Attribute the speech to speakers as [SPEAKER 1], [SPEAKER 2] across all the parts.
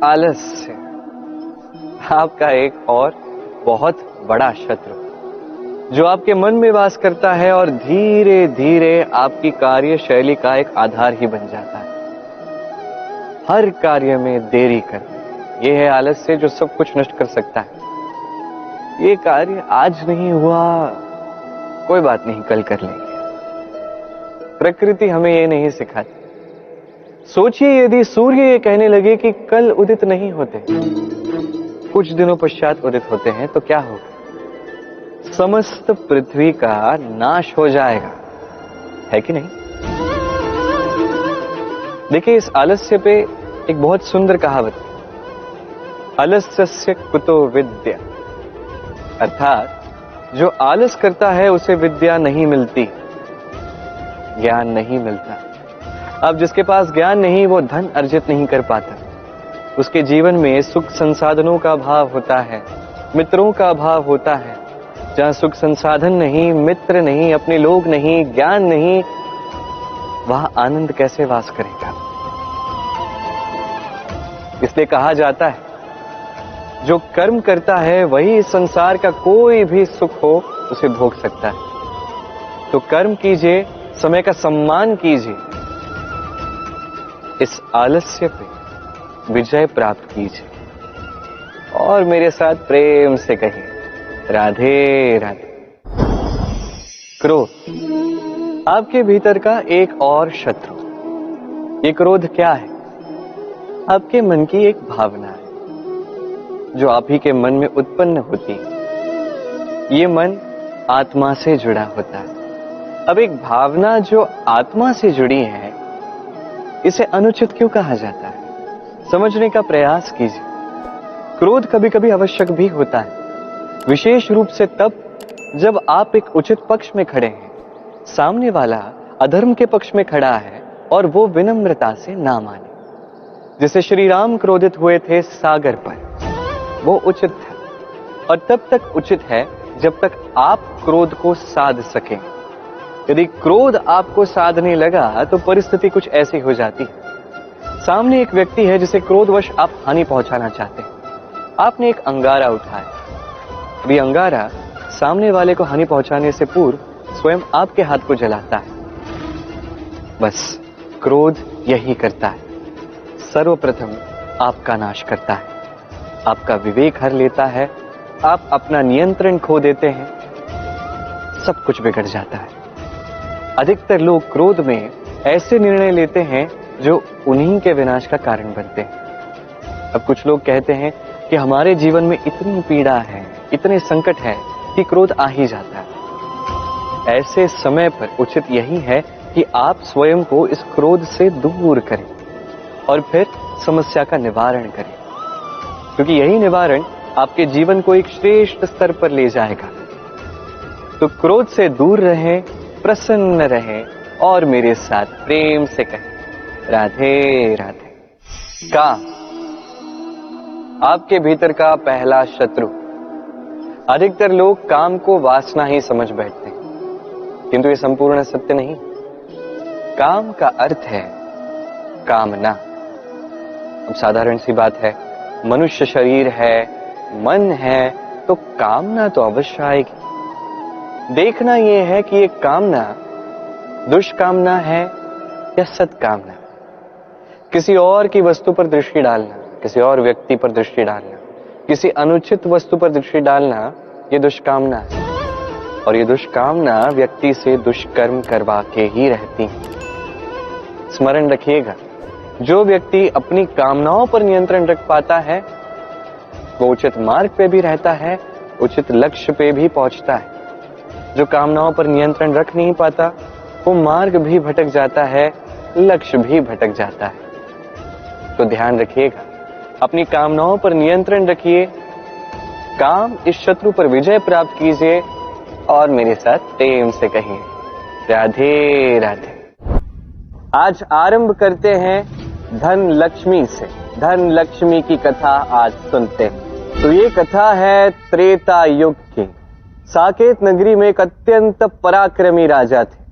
[SPEAKER 1] आलस्य आपका एक और बहुत बड़ा शत्रु जो आपके मन में वास करता है और धीरे धीरे आपकी कार्यशैली का एक आधार ही बन जाता है। हर कार्य में देरी करना, यह है आलस्य जो सब कुछ नष्ट कर सकता है। ये कार्य आज नहीं हुआ, कोई बात नहीं, कल कर लेंगे। प्रकृति हमें ये नहीं सिखाती। सोचिए यदि सूर्य ये कहने लगे कि कल उदित नहीं होते, कुछ दिनों पश्चात उदित होते हैं, तो क्या होगा? समस्त पृथ्वी का नाश हो जाएगा, है कि नहीं? देखिए, इस आलस्य पे एक बहुत सुंदर कहावत है, आलस्यस्य कुतो विद्या। अर्थात जो आलस करता है उसे विद्या नहीं मिलती, ज्ञान नहीं मिलता। अब जिसके पास ज्ञान नहीं, वो धन अर्जित नहीं कर पाता। उसके जीवन में सुख संसाधनों का अभाव होता है, मित्रों का अभाव होता है। जहां सुख संसाधन नहीं, मित्र नहीं, अपने लोग नहीं, ज्ञान नहीं, वहां आनंद कैसे वास करेगा? इसलिए कहा जाता है जो कर्म करता है वही इस संसार का कोई भी सुख हो उसे भोग सकता है। तो कर्म कीजिए, समय का सम्मान कीजिए, इस आलस्य पे विजय प्राप्त कीजिए और मेरे साथ प्रेम से कहिए, राधे राधे। क्रोध आपके भीतर का एक और शत्रु। ये क्रोध क्या है? आपके मन की एक भावना है जो आप ही के मन में उत्पन्न होती है। ये मन आत्मा से जुड़ा होता है। अब एक भावना जो आत्मा से जुड़ी है, इसे अनुचित क्यों कहा जाता है? समझने का प्रयास कीजिए। क्रोध कभी कभी आवश्यक भी होता है, विशेष रूप से तब जब आप एक उचित पक्ष में खड़े हैं, सामने वाला अधर्म के पक्ष में खड़ा है और वो विनम्रता से ना माने। जैसे श्री राम क्रोधित हुए थे सागर पर, वो उचित था और तब तक उचित है जब तक आप क्रोध को साध सकें। यदि क्रोध आपको साधने लगा तो परिस्थिति कुछ ऐसी हो जाती है। सामने एक व्यक्ति है जिसे क्रोधवश आप हानि पहुंचाना चाहते हैं। आपने एक अंगारा उठाया, अभी अंगारा सामने वाले को हानि पहुंचाने से पूर्व स्वयं आपके हाथ को जलाता है। बस क्रोध यही करता है, सर्वप्रथम आपका नाश करता है, आपका विवेक हर लेता है, आप अपना नियंत्रण खो देते हैं, सब कुछ बिगड़ जाता है। अधिकतर लोग क्रोध में ऐसे निर्णय लेते हैं जो उन्हीं के विनाश का कारण बनते हैं। अब कुछ लोग कहते हैं कि हमारे जीवन में इतनी पीड़ा है, इतने संकट है कि क्रोध आ ही जाता है। ऐसे समय पर उचित यही है कि आप स्वयं को इस क्रोध से दूर करें और फिर समस्या का निवारण करें, क्योंकि यही निवारण आपके जीवन को एक श्रेष्ठ स्तर पर ले जाएगा। तो क्रोध से दूर रहें, प्रसन्न रहें और मेरे साथ प्रेम से कहें, राधे राधे। काम आपके भीतर का पहला शत्रु। अधिकतर लोग काम को वासना ही समझ बैठते हैं, किंतु ये संपूर्ण सत्य नहीं। काम का अर्थ है कामना। अब साधारण सी बात है, मनुष्य शरीर है, मन है, तो कामना तो अवश्य आएगी। देखना यह है कि ये कामना दुष्कामना है या सत्कामना। किसी और की वस्तु पर दृष्टि डालना, किसी और व्यक्ति पर दृष्टि डालना, किसी अनुचित वस्तु पर दृष्टि डालना, ये दुष्कामना है। और ये दुष्कामना व्यक्ति से दुष्कर्म करवा के ही रहती है। स्मरण रखिएगा, जो व्यक्ति अपनी कामनाओं पर नियंत्रण रख पाता है वो उचित मार्ग पे भी रहता है, उचित लक्ष्य पे भी पहुंचता है। जो कामनाओं पर नियंत्रण रख नहीं पाता वो मार्ग भी भटक जाता है, लक्ष्य भी भटक जाता है। तो ध्यान रखिएगा, अपनी कामनाओं पर नियंत्रण रखिए, काम इस शत्रु पर विजय प्राप्त कीजिए और मेरे साथ प्रेम से कहिए, राधे राधे। आज आरंभ करते हैं धन लक्ष्मी से। धन लक्ष्मी की कथा आज सुनते हैं। तो ये कथा है त्रेता युग की। साकेत नगरी में एक अत्यंत पराक्रमी राजा थे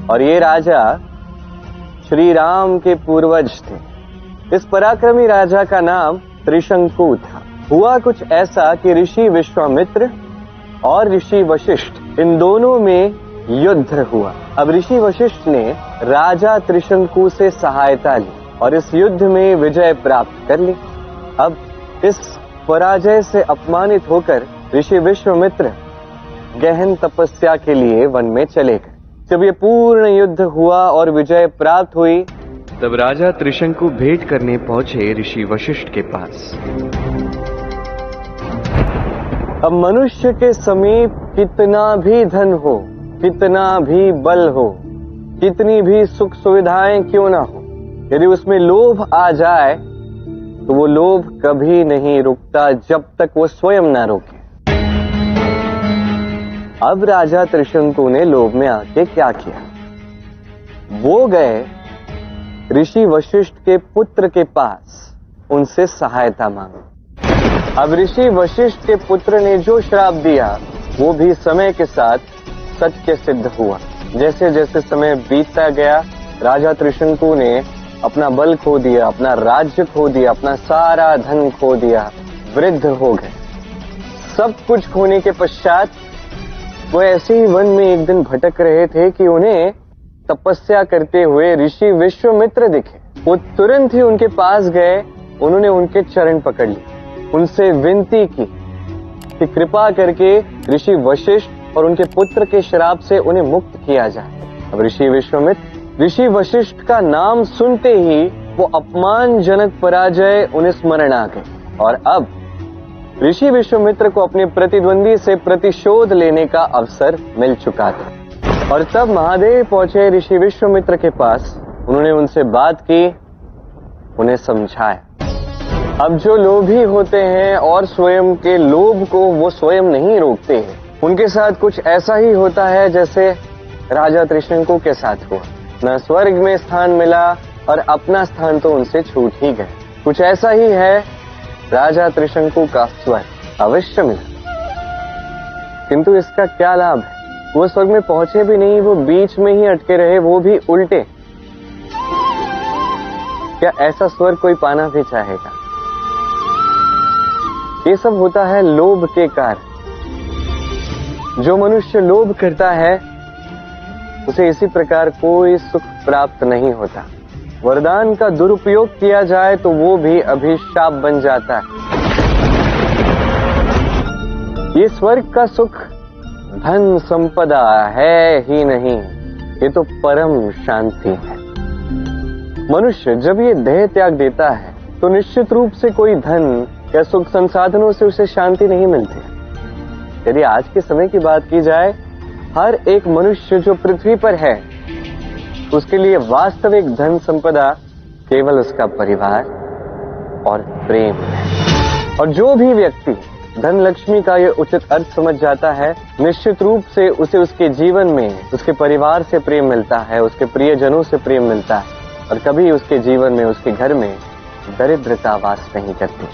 [SPEAKER 1] और ये राजा श्री राम के पूर्वज थे। इस पराक्रमी राजा का नाम त्रिशंकु था। हुआ कुछ ऐसा कि ऋषि विश्वामित्र और ऋषि वशिष्ठ इन दोनों में युद्ध हुआ। अब ऋषि वशिष्ठ ने राजा त्रिशंकु से सहायता ली और इस युद्ध में विजय प्राप्त कर ली। अब इस पराजय से अपमानित होकर ऋषि विश्वामित्र गहन तपस्या के लिए वन में चले गए। जब ये पूर्ण युद्ध हुआ और विजय प्राप्त हुई, तब राजा त्रिशंकु भेंट करने पहुंचे ऋषि वशिष्ठ के पास। अब मनुष्य के समीप कितना भी धन हो, कितना भी बल हो, कितनी भी सुख सुविधाएं क्यों ना हो, यदि उसमें लोभ आ जाए तो वो लोभ कभी नहीं रुकता जब तक वो स्वयं ना रोके। अब राजा त्रिशंकु ने लोभ में आके क्या किया, वो गए ऋषि वशिष्ठ के पुत्र के पास उनसे सहायता मांगी। अब ऋषि वशिष्ठ के पुत्र ने जो श्राप दिया वो भी समय के साथ सत्य सिद्ध हुआ। जैसे जैसे समय बीतता गया, राजा त्रिशंकु ने अपना बल खो दिया, अपना राज्य खो दिया, अपना सारा धन खो दिया, वृद्ध हो गए। सब कुछ खोने के पश्चात वो ऐसे ही वन में एक दिन भटक रहे थे कि उन्हें तपस्या करते हुए ऋषि विश्वामित्र दिखे। वो तुरंत ही उनके पास गए, उन्होंने उनके चरण पकड़ लिए, उनसे विनती की कि कृपा करके ऋषि वशिष्ठ और उनके पुत्र के श्राप से उन्हें मुक्त किया जाए। अब ऋषि वशिष्ठ का नाम सुनते ही वो अपमानजनक पराजय उन्हें स्मरण आ गई और अब ऋषि विश्वामित्र को अपने प्रतिद्वंदी से प्रतिशोध लेने का अवसर मिल चुका था। और तब महादेव पहुंचे ऋषि विश्वामित्र के पास, उन्होंने उनसे बात की, उन्हें समझाया। अब जो लोभी होते हैं और स्वयं के लोभ को वो स्वयं नहीं रोकते हैं, उनके साथ कुछ ऐसा ही होता है जैसे राजा त्रिशंकु के साथ हुआ। न स्वर्ग में स्थान मिला और अपना स्थान तो उनसे छूट ही गए। कुछ ऐसा ही है राजा त्रिशंकु का स्वर्ग अवश्य मिला, किंतु इसका क्या लाभ है, वो स्वर्ग में पहुंचे भी नहीं, वो बीच में ही अटके रहे, वो भी उल्टे। क्या ऐसा स्वर्ग कोई पाना भी चाहेगा? ये सब होता है लोभ के कारण। जो मनुष्य लोभ करता है उसे इसी प्रकार कोई सुख प्राप्त नहीं होता। वरदान का दुरुपयोग किया जाए तो वो भी अभिशाप बन जाता है। ये स्वर्ग का सुख धन संपदा है ही नहीं, ये तो परम शांति है। मनुष्य जब ये देह त्याग देता है तो निश्चित रूप से कोई धन या सुख संसाधनों से उसे शांति नहीं मिलती। यदि आज के समय की बात की जाए, हर एक मनुष्य जो पृथ्वी पर है उसके लिए वास्तविक धन संपदा केवल उसका परिवार और प्रेम है। और जो भी व्यक्ति धन लक्ष्मी का ये उचित अर्थ समझ जाता है, निश्चित रूप से उसे उसके जीवन में उसके परिवार से प्रेम मिलता है, उसके प्रियजनों से प्रेम मिलता है और कभी उसके जीवन में, उसके घर में दरिद्रता वास नहीं करती।